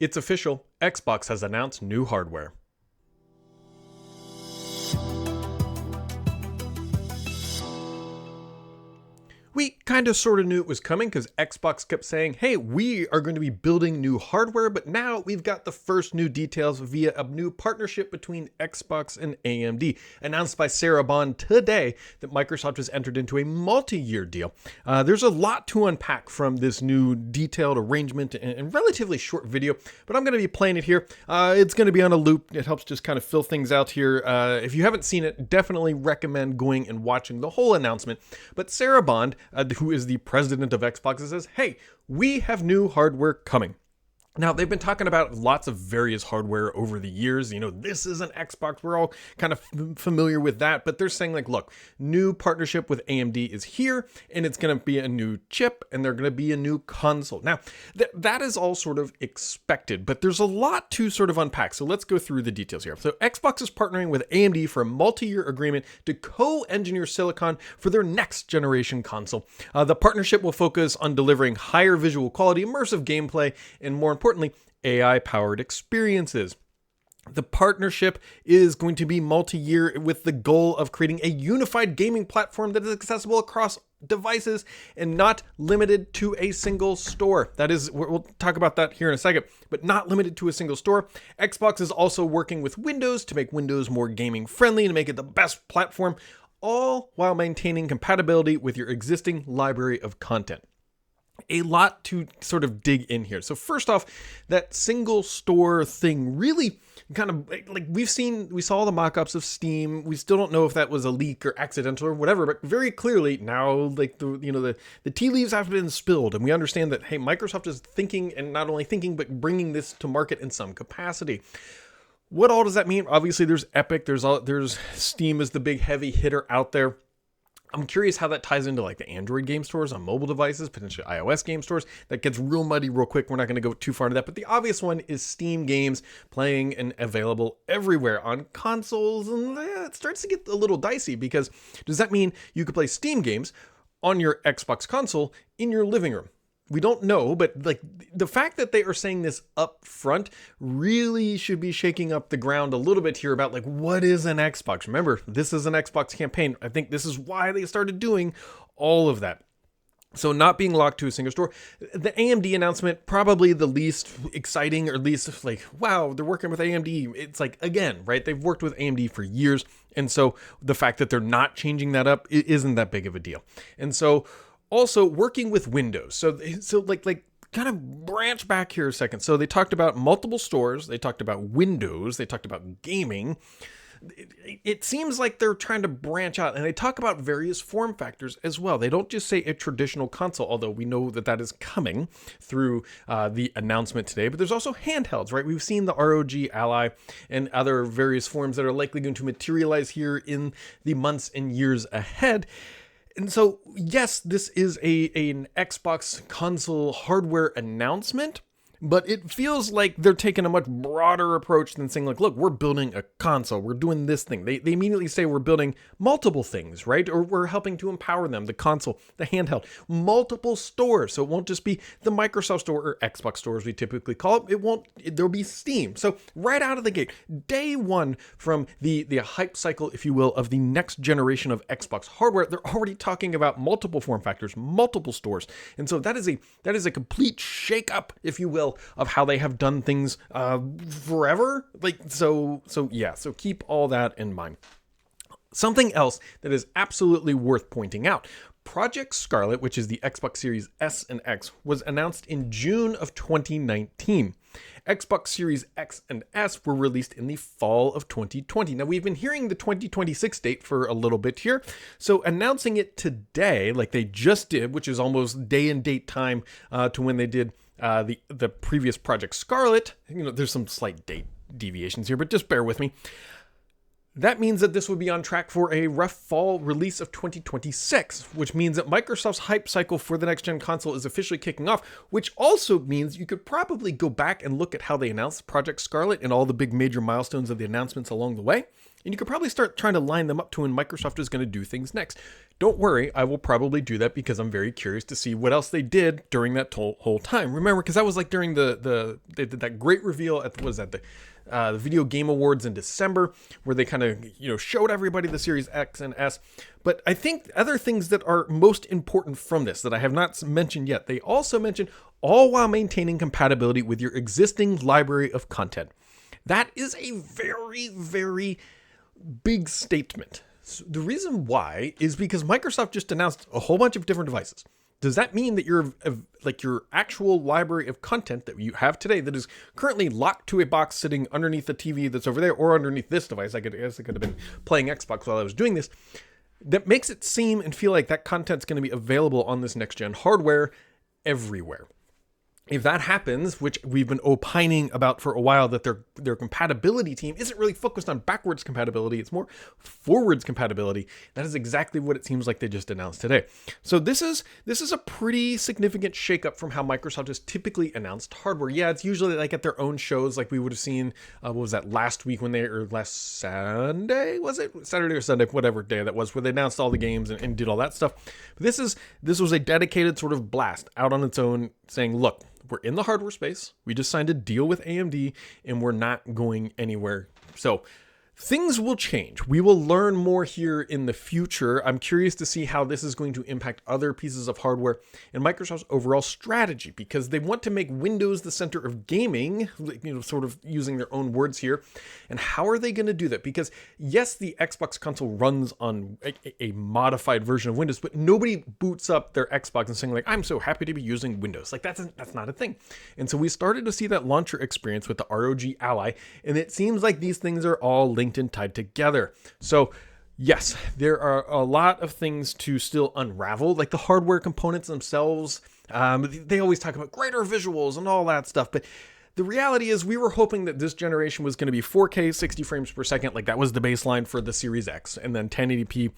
It's official, Xbox has announced new hardware. We kind of sort of knew it was coming because Xbox kept saying, hey, we are going to be building new hardware, but now we've got the first new details via a new partnership between Xbox and AMD, announced by Sarah Bond today that Microsoft has entered into a multi-year deal. There's a lot to unpack from this new detailed arrangement and relatively short video, but I'm going to be playing it here. It's going to be on a loop. It helps just kind of fill things out here. If you haven't seen it, definitely recommend going and watching the whole announcement. But Sarah Bond, who is the president of Xbox, says, hey, we have new hardware coming. Now, they've been talking about lots of various hardware over the years. You know, this is an Xbox. We're all kind of familiar with that. But they're saying, like, look, new partnership with AMD is here, and it's going to be a new chip, and they're going to be a new console. Now, that is all sort of expected, but there's a lot to sort of unpack. So let's go through the details here. So Xbox is partnering with AMD for a multi-year agreement to co-engineer silicon for their next generation console. The partnership will focus on delivering higher visual quality, immersive gameplay, and more importantly, AI-powered experiences. The partnership is going to be multi-year with the goal of creating a unified gaming platform that is accessible across devices and not limited to a single store. That is, we'll talk about that here in a second, but not limited to a single store. Xbox is also working with Windows to make Windows more gaming friendly and to make it the best platform, all while maintaining compatibility with your existing library of content. A lot to sort of dig in here. So first off, that single store thing really kind of like we saw the mock-ups of Steam. We still don't know if that was a leak or accidental or whatever, but very clearly now, like the tea leaves have been spilled, and we understand that, hey, Microsoft is thinking, and not only thinking, but bringing this to market in some capacity. What all does that mean? Obviously, there's Epic, there's Steam is the big heavy hitter out there. I'm curious how that ties into like the Android game stores on mobile devices, potentially iOS game stores. That gets real muddy real quick. We're not going to go too far into that. But the obvious one is Steam games playing and available everywhere on consoles. And it starts to get a little dicey because does that mean you could play Steam games on your Xbox console in your living room? We don't know, but like the fact that they are saying this up front really should be shaking up the ground a little bit here about like, what is an Xbox? Remember, this is an Xbox campaign. I think this is why they started doing all of that. So not being locked to a single store. The AMD announcement, probably the least exciting, or at least like, wow, they're working with AMD. It's like, again, right? They've worked with AMD for years. And so the fact that they're not changing that up isn't that big of a deal. And so also working with Windows. So like kind of branch back here a second. So they talked about multiple stores. They talked about Windows. They talked about gaming. It seems like they're trying to branch out, and they talk about various form factors as well. They don't just say a traditional console, although we know that that is coming through the announcement today, but there's also handhelds, right? We've seen the ROG Ally and other various forms that are likely going to materialize here in the months and years ahead. And so, yes, this is an Xbox console hardware announcement, but it feels like they're taking a much broader approach than saying, like, look, we're building a console, we're doing this thing. They immediately say we're building multiple things, right? Or we're helping to empower them, the console, the handheld, multiple stores. So it won't just be the Microsoft store or Xbox store as we typically call it. There'll be Steam. So right out of the gate, day one from the hype cycle, if you will, of the next generation of Xbox hardware, they're already talking about multiple form factors, multiple stores. And so that is a complete shake up, if you will, of how they have done things forever. So keep all that in mind. Something else that is absolutely worth pointing out. Project Scarlet, which is the Xbox Series S and X, was announced in June of 2019. Xbox Series X and S were released in the fall of 2020. Now, we've been hearing the 2026 date for a little bit here. So announcing it today, like they just did, which is almost day and date time to when they did the previous Project Scarlet. There's some slight date deviations here, but just bear with me. That means that this would be on track for a rough fall release of 2026, which means that Microsoft's hype cycle for the next-gen console is officially kicking off, which also means you could probably go back and look at how they announced Project Scarlet and all the big major milestones of the announcements along the way, and you could probably start trying to line them up to when Microsoft is going to do things next. Don't worry, I will probably do that because I'm very curious to see what else they did during that whole time. Remember, because that was like during they did that great reveal at the Video Game Awards in December, where they kind of showed everybody the Series X and S. But I think other things that are most important from this that I have not mentioned yet, they also mentioned all while maintaining compatibility with your existing library of content. That is a very, very big statement. So the reason why is because Microsoft just announced a whole bunch of different devices. Does that mean that your actual library of content that you have today that is currently locked to a box sitting underneath the TV that's over there or underneath this device? I could have been playing Xbox while I was doing this. That makes it seem and feel like that content's going to be available on this next gen hardware everywhere. If that happens, which we've been opining about for a while, that their compatibility team isn't really focused on backwards compatibility, it's more forwards compatibility. That is exactly what it seems like they just announced today. So this is a pretty significant shakeup from how Microsoft has typically announced hardware. Yeah, it's usually like at their own shows, like we would have seen. What was that last week or last Sunday? Was it Saturday or Sunday? Whatever day that was, where they announced all the games and did all that stuff. But this was a dedicated sort of blast out on its own, saying, look, we're in the hardware space. We just signed a deal with AMD and we're not going anywhere. So things will change. We will learn more here in the future. I'm curious to see how this is going to impact other pieces of hardware and Microsoft's overall strategy, because they want to make Windows the center of gaming, sort of using their own words here. And how are they going to do that? Because yes, the Xbox console runs on a modified version of Windows, but nobody boots up their Xbox and saying like, I'm so happy to be using Windows. Like that's not a thing. And so we started to see that launcher experience with the ROG Ally, and it seems like these things are all linked and tied together. So yes, there are a lot of things to still unravel, like the hardware components themselves. They always talk about greater visuals and all that stuff, but the reality is we were hoping that this generation was going to be 4K 60 frames per second, like that was the baseline for the Series X, and then 1080p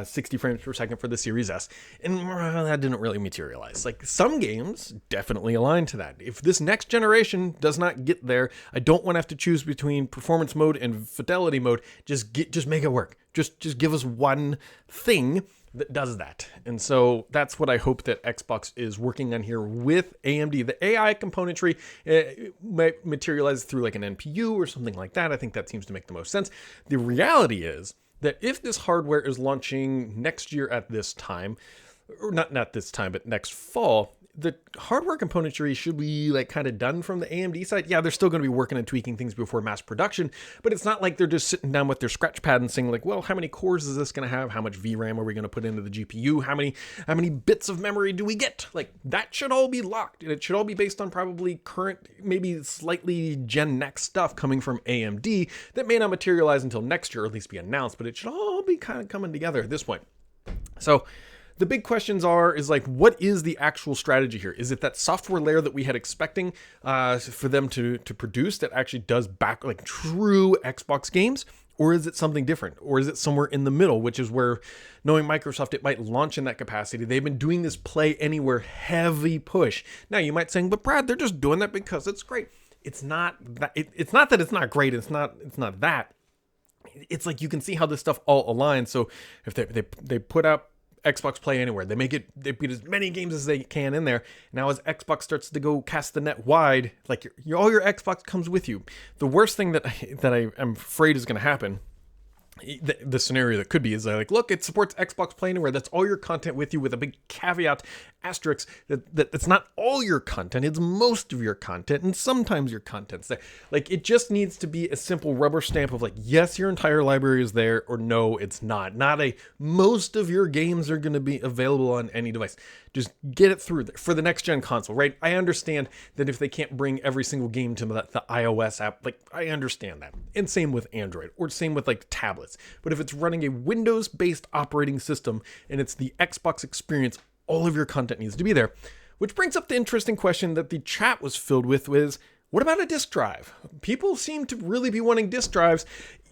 60 frames per second for the Series S, and that didn't really materialize. Like some games definitely align to that. If this next generation does not get there, I don't want to have to choose between performance mode and fidelity mode. Just make it work. Just give us one thing that does that. And so that's what I hope that Xbox is working on here with AMD. The AI componentry might materialize through like an NPU or something like that. I think that seems to make the most sense. The reality is that if this hardware is launching next year at this time, or not this time, but next fall, the hardware componentry should be like kind of done from the AMD side. Yeah, they're still going to be working and tweaking things before mass production, but it's not like they're just sitting down with their scratch pad and saying like, well, how many cores is this going to have? How much VRAM are we going to put into the GPU? How many bits of memory do we get? Like that should all be locked, and it should all be based on probably current, maybe slightly Gen next stuff coming from AMD that may not materialize until next year, or at least be announced, but it should all be kind of coming together at this point. So the big questions is like, what is the actual strategy here? Is it that software layer that we had expecting for them to produce that actually does back like true Xbox games? Or is it something different? Or is it somewhere in the middle, which is where, knowing Microsoft, it might launch in that capacity. They've been doing this Play Anywhere heavy push. Now you might say, but Brad, they're just doing that because it's great. It's not that. It's not that it's not great. It's not that. It's like you can see how this stuff all aligns. So if they put out Xbox Play Anywhere, they put as many games as they can in there. Now as Xbox starts to go cast the net wide, like all your Xbox comes with you. The worst thing that I am afraid is going to happen, the scenario that could be, is like, look, it supports Xbox Play Anywhere. That's all your content with you, with a big caveat asterisk that it's not all your content, it's most of your content, and sometimes your content's there. Like it just needs to be a simple rubber stamp of like, yes, your entire library is there, or no, it's not. Not a most of your games are going to be available on any device. Just get it through there for the next gen console, right? I understand that if they can't bring every single game to the iOS app, like I understand that. And same with Android, or same with like tablets. But if it's running a Windows-based operating system and it's the Xbox experience, all of your content needs to be there. Which brings up the interesting question that the chat was filled with, was what about a disk drive? People seem to really be wanting disk drives.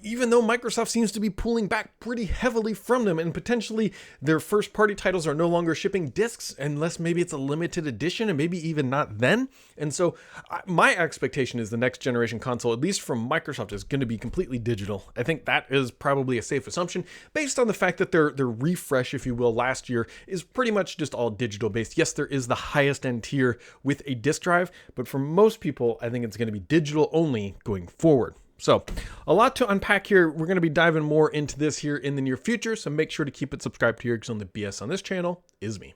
even though Microsoft seems to be pulling back pretty heavily from them, and potentially their first party titles are no longer shipping discs unless maybe it's a limited edition, and maybe even not then. And so my expectation is the next generation console, at least from Microsoft, is going to be completely digital. I think that is probably a safe assumption based on the fact that their refresh, if you will, last year is pretty much just all digital based. Yes, there is the highest end tier with a disk drive, but for most people, I think it's going to be digital only going forward. So a lot to unpack here. We're going to be diving more into this here in the near future, so make sure to keep it subscribed here because on the BS on this channel is me.